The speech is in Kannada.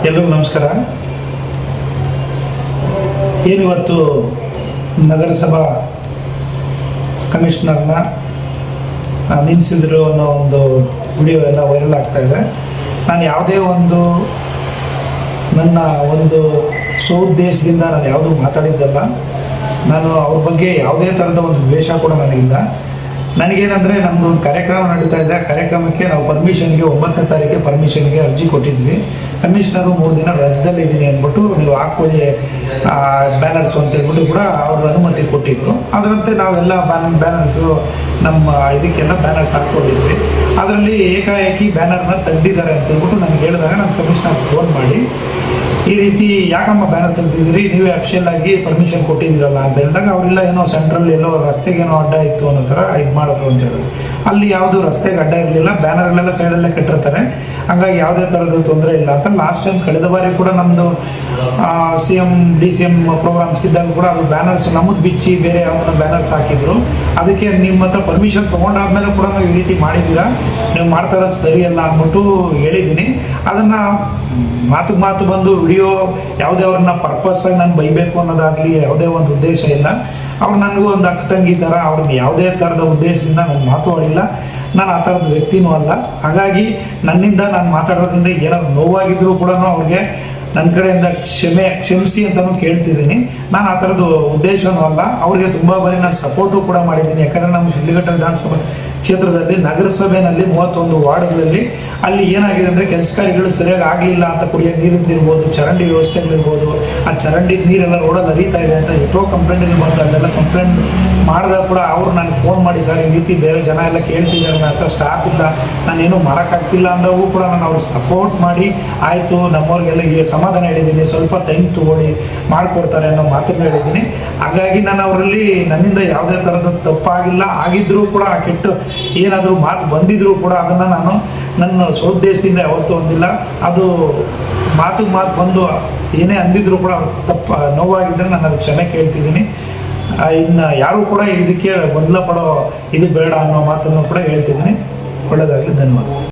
ಎಲ್ಲರಿಗೂ ನಮಸ್ಕಾರ. ಏನಿವತ್ತು ನಗರಸಭಾ ಕಮಿಷನರ್ನ ನಿಲ್ಲಿಸಿದ್ರು ಅನ್ನೋ ಒಂದು ವಿಡಿಯೋ ಎಲ್ಲ ವೈರಲ್ ಆಗ್ತಾ ಇದೆ. ನಾನು ಯಾವುದೇ ಒಂದು ನನ್ನ ಒಂದು ಸ್ವಉದ್ದೇಶದಿಂದ ನಾನು ಯಾವುದೂ ಮಾತಾಡಿದ್ದಲ್ಲ. ನಾನು ಅವ್ರ ಬಗ್ಗೆ ಯಾವುದೇ ಥರದ ಒಂದು ದ್ವೇಷ ಕೂಡ ನನಗಿಲ್ಲ. ನನಗೇನೆಂದರೆ ನಮ್ಮದು ಒಂದು ಕಾರ್ಯಕ್ರಮ ನಡೀತಾ ಇದೆ. ಆ ಕಾರ್ಯಕ್ರಮಕ್ಕೆ ನಾವು ಪರ್ಮಿಷನ್ಗೆ 9ನೇ ತಾರೀಕಿಗೆ ಪರ್ಮಿಷನ್ಗೆ ಅರ್ಜಿ ಕೊಟ್ಟಿದ್ವಿ. ಕಮಿಷನರು 3 ದಿನ ರಜದಲ್ಲಿ ಇದ್ದೀನಿ ಅಂದ್ಬಿಟ್ಟು ನೀವು ಹಾಕ್ಕೊಳ್ಳಿ ಬ್ಯಾನರ್ಸು ಅಂತ ಹೇಳ್ಬಿಟ್ಟು ಕೂಡ ಅವರು ಅನುಮತಿ ಕೊಟ್ಟಿದ್ರು. ಅದರಂತೆ ನಾವೆಲ್ಲ ಬ್ಯಾನರ್ಸು ನಮ್ಮ ಇದಕ್ಕೆಲ್ಲ ಬ್ಯಾನರ್ಸ್ ಹಾಕ್ಕೊಂಡಿದ್ವಿ. ಅದರಲ್ಲಿ ಏಕಾಏಕಿ ಬ್ಯಾನರ್ನ ತೆಗೆದಿದ್ದಾರೆ ಅಂತ ಹೇಳ್ಬಿಟ್ಟು ನನಗೆ ಹೇಳಿದಾಗ ನಾನು ಕಮಿಷನರ್ ಫೋನ್ ಮಾಡಿ ಈ ರೀತಿ ಯಾಕಮ್ಮ ಬ್ಯಾನರ್ ತೆಗೆದಿದ್ದೀರಿ, ನೀವೇ ಅಫಿಷಿಯಲ್ ಆಗಿ ಪರ್ಮಿಷನ್ ಕೊಟ್ಟಿದ್ದೀರಲ್ಲ ಅಂತ ಹೇಳಿದಾಗ ಅವರೆಲ್ಲ ಏನೋ ಸೆಂಟ್ರಲ್ ಎಲ್ಲೋ ರಸ್ತೆಗೇನೋ ಅಡ್ಡ ಇತ್ತು ಅನ್ನೋ ಥರ ಇದು ಮಾಡಿದ್ರು ಅಂತ ಹೇಳಿದ್ರು. ಅಲ್ಲಿ ಯಾವುದು ರಸ್ತೆಗೆ ಅಡ್ಡ ಇರಲಿಲ್ಲ, ಬ್ಯಾನರ್ಗಳೆಲ್ಲ ಸೈಡಲ್ಲೇ ಕಟ್ಟಿರ್ತಾರೆ, ಹಂಗಾಗಿ ಯಾವುದೇ ಥರದ ತೊಂದರೆ ಇಲ್ಲ ಅಂತ. ಲಾಸ್ಟ್ ಟೈಮ್ ಕಳೆದ ಬಾರಿ ಕೂಡ ನಮ್ಮದು CM DCM ಪ್ರೋಗ್ರಾಮ್ಸ್ ಇದ್ದಾಗ ಕೂಡ ಅದು ಬ್ಯಾನರ್ಸ್ ನಮ್ಮದು ಬಿಚ್ಚಿ ಬೇರೆ ಯಾವ್ದನ್ನ ಬ್ಯಾನರ್ಸ್ ಹಾಕಿದ್ರು. ಅದಕ್ಕೆ ನಿಮ್ಮ ಹತ್ರ ಪರ್ಮಿಷನ್ ತೊಗೊಂಡಾದ್ಮೇಲೆ ಕೂಡ ನಾವು ಈ ರೀತಿ ಮಾಡಿದ್ದೀರಾ, ನೀವು ಮಾಡ್ತಾ ಇರೋದು ಸರಿಯಲ್ಲ ಅಂದ್ಬಿಟ್ಟು ಹೇಳಿದ್ದೀನಿ. ಅದನ್ನು ಮಾತು ಬಂದು ವಿಡಿಯೋ ಯಾವುದೇ ಅವ್ರನ್ನ ಪರ್ಪಸ್ಸಾಗಿ ನಾನು ಬೈಬೇಕು ಅನ್ನೋದಾಗಲಿ ಯಾವುದೇ ಒಂದು ಉದ್ದೇಶ ಇಲ್ಲ. ಅವ್ರು ನನಗೂ ಒಂದು ಅಕ್ಕ ತಂಗಿ ಥರ, ಅವ್ರನ್ನ ಯಾವುದೇ ಥರದ ಉದ್ದೇಶದಿಂದ ನಾನು ಮಾತಾಡಿಲ್ಲ. ನಾನು ಆ ಥರದ ವ್ಯಕ್ತಿನೂ ಅಲ್ಲ. ಹಾಗಾಗಿ ನನ್ನಿಂದ ನಾನು ಮಾತಾಡೋದ್ರಿಂದ ಏನಾದ್ರು ನೋವಾಗಿದ್ರೂ ಕೂಡ ಅವ್ರಿಗೆ ನನ್ನ ಕಡೆಯಿಂದ ಕ್ಷಮಿಸಿ ಅಂತಲೂ ಕೇಳ್ತಿದ್ದೀನಿ. ನಾನು ಆ ಥರದ್ದು ಉದ್ದೇಶನೂ ಅಲ್ಲ. ಅವರಿಗೆ ತುಂಬ ಬಾರಿ ನಾನು ಸಪೋರ್ಟು ಕೂಡ ಮಾಡಿದ್ದೀನಿ. ಯಾಕಂದರೆ ನಮ್ಮ ಶಿಡ್ಲಘಟ್ಟ ವಿಧಾನಸಭಾ ಕ್ಷೇತ್ರದಲ್ಲಿ ನಗರಸಭೆಯಲ್ಲಿ 31 ವಾರ್ಡ್ಗಳಲ್ಲಿ ಅಲ್ಲಿ ಏನಾಗಿದೆ ಅಂದರೆ ಕೆಲಸ ಕಾರ್ಯಗಳು ಸರಿಯಾಗಿ ಆಗಲಿಲ್ಲ ಅಂತ, ಕುಡಿಯೋ ನೀರಿಂದಿರ್ಬೋದು, ಚರಂಡಿ ವ್ಯವಸ್ಥೆಗಳಿರ್ಬೋದು, ಆ ಚರಂಡಿ ನೀರೆಲ್ಲ ರೋಡಲ್ಲಿ ಹರಿತಾ ಇದೆ ಅಂತ ಎಷ್ಟೋ ಕಂಪ್ಲೇಂಟ್ಗಳು ಬಂತು. ಅಲ್ಲೆಲ್ಲ ಕಂಪ್ಲೇಂಟ್ ಮಾಡಿದಾಗ ಕೂಡ ಅವರು ನನಗೆ ಫೋನ್ ಮಾಡಿ, ಸರ್ ಈ ರೀತಿ ಬೇರೆ ಜನ ಎಲ್ಲ ಕೇಳ್ತಿದ್ದಾರೆ, ನನ್ನ ಹತ್ರ ಸ್ಟಾಫ್ ಇಲ್ಲ, ನಾನೇನು ಮಾಡೋಕ್ಕಾಗ್ತಿಲ್ಲ ಅಂದಾಗೂ ಕೂಡ ನಾನು ಅವ್ರಿಗೆ ಸಪೋರ್ಟ್ ಮಾಡಿ ಆಯಿತು ನಮ್ಮವ್ರಿಗೆಲ್ಲ ಸಮಾಧಾನ ಹೇಳಿದ್ದೀನಿ, ಸ್ವಲ್ಪ ಟೈಮ್ ತೊಗೊಳ್ಳಿ ಮಾಡಿಕೊಡ್ತಾರೆ ಅನ್ನೋ ಮಾತನ್ನು ಹೇಳಿದ್ದೀನಿ. ಹಾಗಾಗಿ ನಾನು ಅವರಲ್ಲಿ ನನ್ನಿಂದ ಯಾವುದೇ ಥರದ ತಪ್ಪಾಗಿಲ್ಲ. ಆಗಿದ್ದರೂ ಕೂಡ ಆ ಕೆಟ್ಟು ಏನಾದರೂ ಮಾತು ಬಂದಿದ್ರೂ ಕೂಡ ಅದನ್ನು ನಾನು ನನ್ನ ಸ್ವೋದ್ದೇಶದಿಂದ ಯಾವತ್ತೂ ಹೊಂದಿಲ್ಲ. ಅದು ಮಾತು ಬಂದು ಏನೇ ಅಂದಿದ್ರು ಕೂಡ ನೋವಾಗಿದ್ದರೆ ನಾನು ಅದು ಕ್ಷಮೆ ಕೇಳ್ತಿದ್ದೀನಿ. ಇನ್ನು ಯಾರೂ ಕೂಡ ಇದಕ್ಕೆ ಗೊಂದಲ ಪಡೋ ಇದು ಬೇಡ ಅನ್ನೋ ಮಾತನ್ನು ಕೂಡ ಹೇಳ್ತಿದ್ದೀನಿ. ಒಳ್ಳೆಯದಾಗಲಿ, ಧನ್ಯವಾದ.